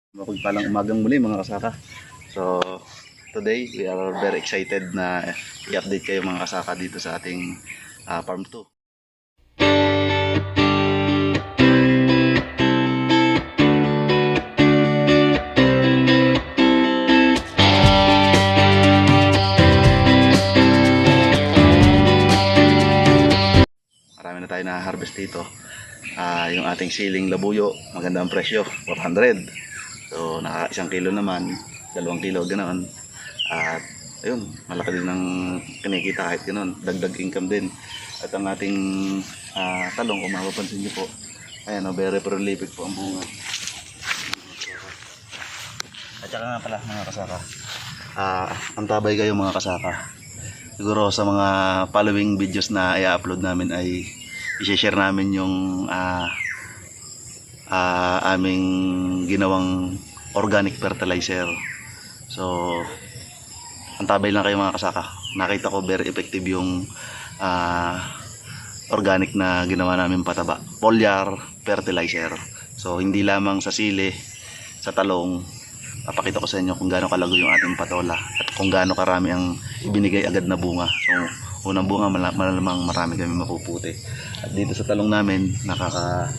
Mapagpalang umagang muli mga kasaka. So today we are very excited na i-update kayo mga kasaka dito sa ating farm 2. Marami na tayo na harvest dito. Yung ating siling labuyo, maganda ang presyo, 400. So naka 1 kilo naman, 2 kilo ganoon. At ayun, malaki din ang kinikita kahit ganoon, dagdag income din. At ang ating talong, kung mapapansin niyo po, ayan, very prolific po ang bunga. At saka nga pala mga kasaka, antabay kayo mga kasaka. Siguro sa mga following videos na i-upload namin ay i-share namin yung aming ginawang organic fertilizer. So antabay lang kayo mga kasaka. Nakita ko very effective yung organic na ginawa namin pataba, foliar fertilizer. So hindi lamang sa sili, sa talong, papakita ko sa inyo kung gaano kalago yung ating patola at kung gaano karami ang ibinigay agad na bunga. So unang bunga malamang marami kami mapuputi. At dito sa talong namin nakaka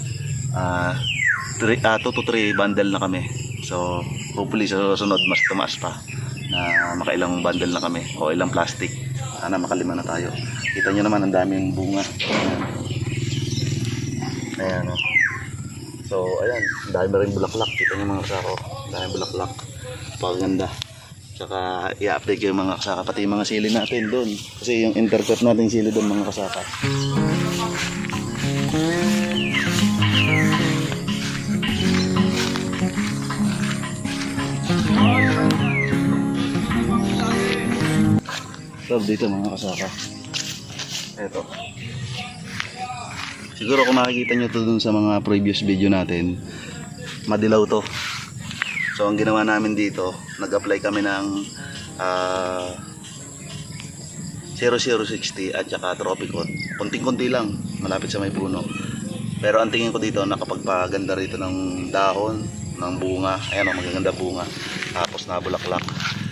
2 to 3 bundle na kami. So hopefully sa susunod mas tumaas pa na makailang bundle na kami o ilang plastic. Sana makalima na tayo. Kita nyo naman ang daming bunga. Ayan o. So ayan, ang dami rin bulaklak. Kita nyo mga kasako, ang dami bulaklak. Paganda. Tsaka i-update kayo mga kasaka, pati yung mga sili natin doon. Kasi yung intercrop natin sili doon mga kasaka. So dito mga kasaka, eto, siguro kung makikita nyo to dun sa mga previous video natin, madilaw to. So ang ginawa namin dito, nag-apply kami ng 0060 at saka Tropicot. Kunting-kunti lang, malapit sa may puno. Pero ang tingin ko dito, nakapagpaganda rito ng dahon, ng bunga. Ayan o, magaganda bunga. Tapos nabulaklak.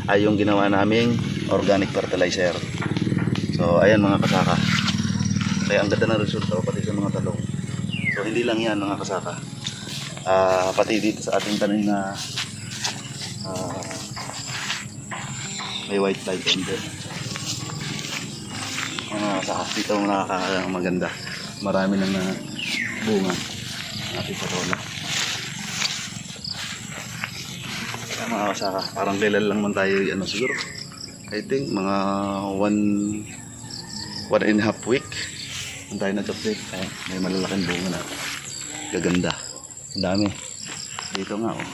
Ay yung ginawa naming organic fertilizer. So ayan mga kasaka, kaya ang ganda ng resulta pati sa mga talong. So hindi lang yan mga kasaka, pati dito sa ating tanim na may white fly tender. Mga kasaka, dito maganda, marami nang bunga ang ating patola. Mga kasaka, parang kailan lang man tayo siguro I think mga 1.5 week ang tayo na-chocolate. May malalaking bunga na gaganda, ang dami dito nga oh.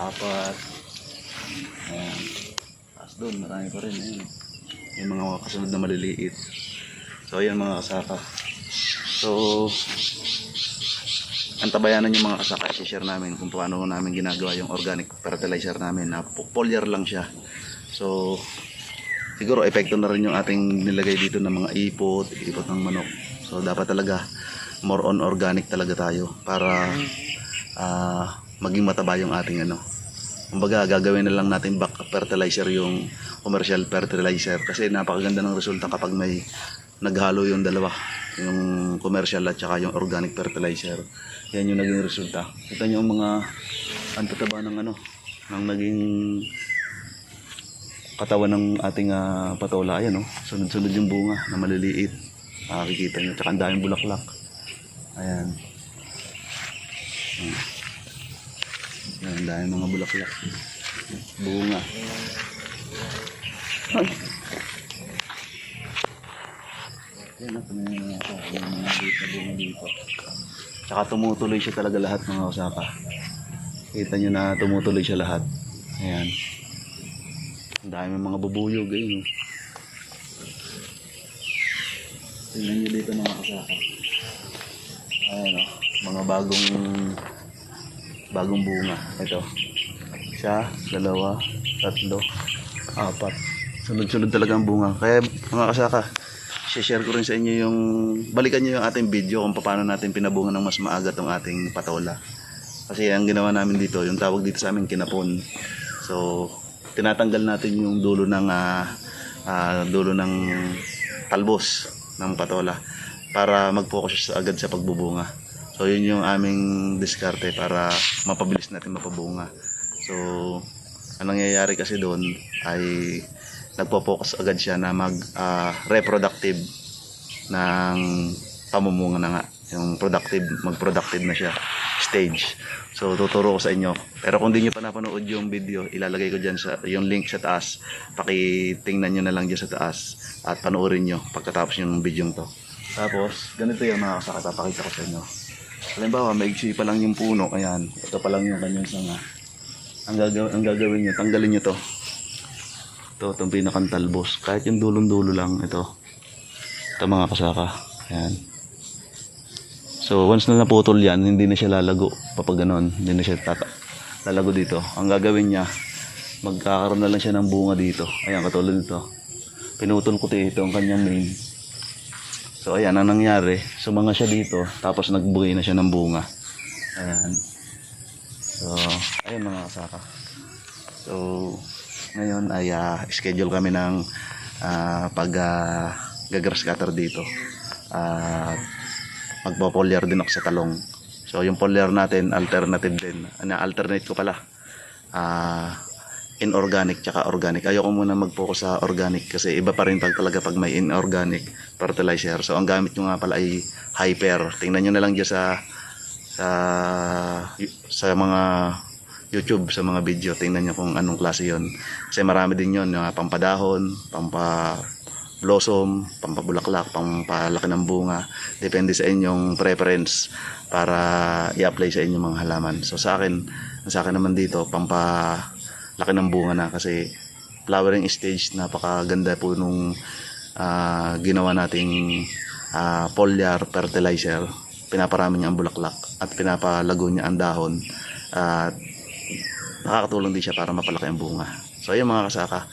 4, ayan, tapos doon marami pa rin. Ayan, may mga kasunod na maliliit. So ayan mga kasaka, so antabayanan yung mga kasaka, i-share namin kung paano namin ginagawa yung organic fertilizer namin na foliar lang siya. So siguro epekto na rin yung ating nilagay dito ng mga ipot ng manok. So dapat talaga more on organic talaga tayo para maging mataba yung ating kumbaga gagawin na lang natin back fertilizer yung commercial fertilizer, kasi napakaganda ng resulta kapag may naghalo yung dalawa, yung commercial at saka yung organic fertilizer. Yan yung naging resulta. Kita nyo yung mga antataba ng ng naging katawan ng ating patola. Ayan sunod-sunod yung bunga na maliliit. Makikita nyo, tsaka ang daming bulaklak. Ayan. Ayan, ang daming mga bulaklak, bunga. Ayan, may mga bunga dito. Tsaka tumutuloy siya talaga lahat mga kasaka. Kita nyo na tumutuloy siya lahat. Ayan, ang dami mga bubuyog. Ayun. Tingnan nyo dito mga kasaka. Ayan mga bagong bunga. Ito, 1, 2, 3, 4. Sunod-sunod talaga ang bunga. Kaya mga kasaka, share ko rin sa inyo yung, balikan nyo yung ating video kung paano natin pinabunga ng mas maaga tong ating patola. Kasi ang ginawa namin dito, yung tawag dito sa amin kinapon. So tinatanggal natin yung dulo ng talbos ng patola para mag-focus siya agad sa pagbubunga. So yun yung aming diskarte para mapabilis natin mapabunga. So anong nangyayari kasi doon ay nagpo-focus agad siya na reproductive ng pamumunga na nga. Yung mag-productive na siya stage. So tuturo ko sa inyo. Pero kung di nyo pa napanood yung video, ilalagay ko dyan yung link sa taas. Pakitingnan nyo na lang dyan sa taas at panoorin nyo pagkatapos yung video to. Tapos ganito yung mga kasaka, papakita ko sa inyo. Halimbawa, maigsi pa lang yung puno. Ayan, ito pa lang yung kanyang sanga. Ang gagawin nyo, tanggalin nyo to. Itong pinakang talbos. Kahit yung dulong-dulo lang, ito mga kasaka. Ayan. So once na naputol yan, hindi na siya lalago kapag ganon, hindi na siya lalago dito. Ang gagawin niya, magkakaroon na lang siya ng bunga dito. Ayan, katulad nito. Pinutol ko dito ang kanyang main. So ayan, ang nangyari, sumanga siya dito, tapos nagbugay na siya ng bunga. Ayan. So, ayun mga kasaka. So, ngayon ay schedule kami ng gagrass cutter dito. Magpo-foliar din ako sa talong. So yung foliar natin alternative din. Alternate ko pala. Inorganic tsaka organic. Ayoko muna mag-focus sa organic kasi iba pa rin talaga pag may inorganic fertilizer. So ang gamit nyo nga pala ay Hyper. Tingnan nyo na lang dyan sa mga YouTube, sa mga video. Tingnan nyo kung anong klase yon. Kasi marami din yon, pampadahon, blossom, pampabulaklak, pampalaki ng bunga. Depende sa inyong preference para i-apply sa inyong mga halaman. So sa akin naman dito, pampalaki ng bunga na kasi flowering stage, napakaganda po nung ginawa nating foliar fertilizer. Pinaparami niya ang bulaklak at pinapalago niya ang dahon at nakakatulong din siya para mapalaki ang bunga. So ayun mga kasaka,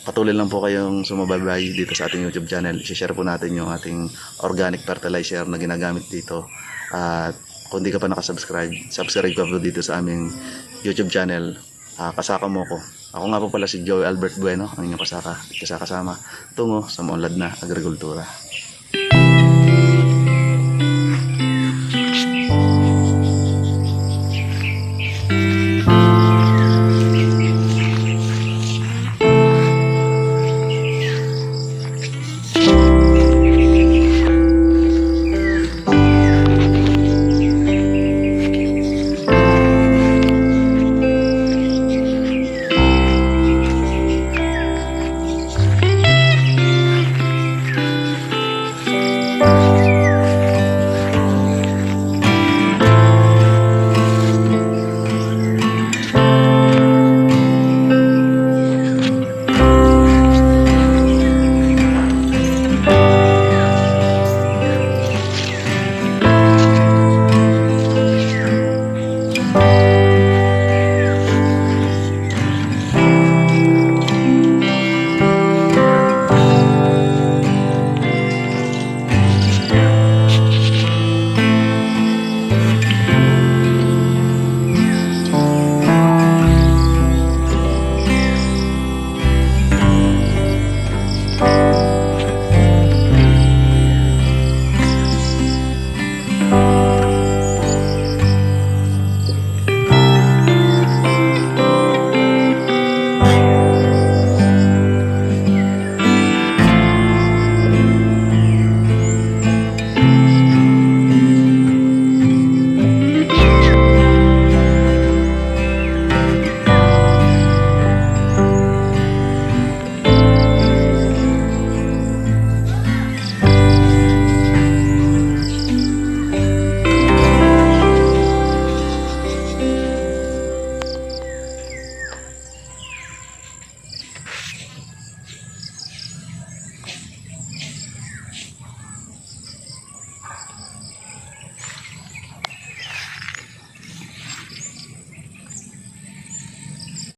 patuloy lang po kayong sumubaybay dito sa ating YouTube channel. I-share po natin yung ating organic fertilizer na ginagamit dito. At kung di ka pa nakasubscribe, subscribe ka po dito sa aming YouTube channel. Kasaka mo ko. Ako nga po pala si Joey Albert Bueno, ang inyong kasama tungo sa maunlad na agrikultura.